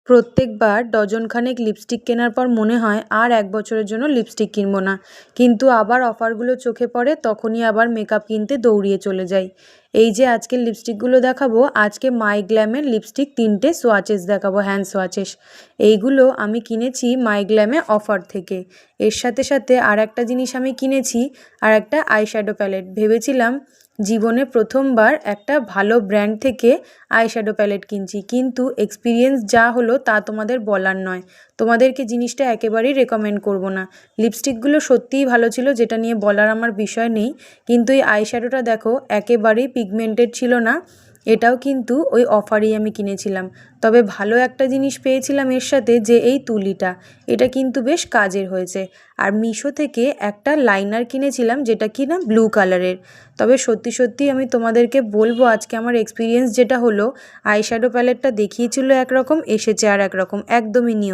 প্রত্যেকবার ডজনখানেক লিপস্টিক কেনার পর মনে হয় আর 1 বছরের জন্য লিপস্টিক কিনবো না, কিন্তু আবার অফারগুলো চোখে পড়ে তখনই আবার মেকআপ কিনতে দৌড়িয়ে চলে যাই। এই যে আজকের লিপস্টিকগুলো দেখাবো, আজকে মাই গ্ল্যামের লিপস্টিক 3টে সোয়াচেস দেখাবো, হ্যান্ড সোয়াচেস। এইগুলো আমি কিনেছি মাই গ্ল্যামে অফার থেকে। এর সাথে সাথে আর একটা জিনিস আমি কিনেছি, আর একটা আইশ্যাডো প্যালেট। ভেবেছিলাম জীবনে প্রথমবার একটা ভালো ব্র্যান্ড থেকে আইশ্যাডো প্যালেট কিনছি, কিন্তু এক্সপিরিয়েন্স যা হলো তা তোমাদের বলার নয়। তোমাদেরকে জিনিসটা একেবারেই রেকমেন্ড করব না। লিপস্টিকগুলো সত্যিই ভালো ছিল, যেটা নিয়ে বলার আমার বিষয় নেই, কিন্তু এই আইশ্যাডোটা দেখো একেবারেই পিগমেন্টেড ছিল না। এটাও কিন্তু ওই অফারেই আমি কিনেছিলাম। তবে ভালো একটা জিনিস পেয়েছিলাম এর সাথে, যে এই তুলিটা, এটা কিন্তু বেশ কাজের হয়েছে। আর মিশো থেকে একটা লাইনার কিনেছিলাম, যেটা কি না ব্লু কালারের। তবে সত্যি সত্যি আমি তোমাদেরকে বলবো, আজকে আমার এক্সপিরিয়েন্স যেটা হলো, আইশ্যাডো প্যালেটটা দেখিয়েছিল একরকম, এসেছে আর একরকম, একদমই নিও।